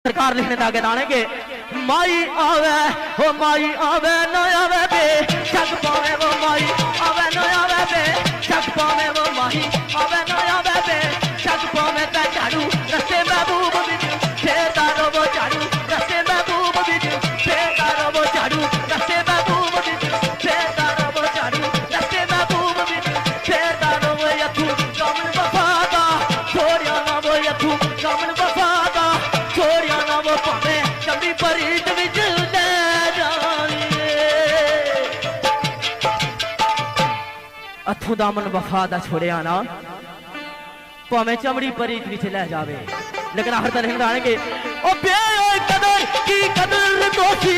सरकार लिखने दागे दाने के माई आवे हो माई आवे न आवे बे शक पावे वो माई आवे न आवे बे शक पावे वो माई आवे न आवे बे शक पावे ता झाड़ू रस्ते महबूब बिजू फेरदारो वो झाड़ू रस्ते महबूब बिजू फेरदारो वो झाड़ू रस्ते महबूब बिजू फेरदारो वो झाड़ू रस्ते महबूब बिजू फेरदारो वो यथू कमन वफादा छोड़िया ना वो यथू कमन वफादा छोड़िया ना वो पावे कभी परीत विच ले जाइए अथू दामन वफादा छोड़िया ना पावे चमड़ी परीत विच ले जावे लेकिन आखिर तक आएंगे ओ बे कदर की कदर दोषी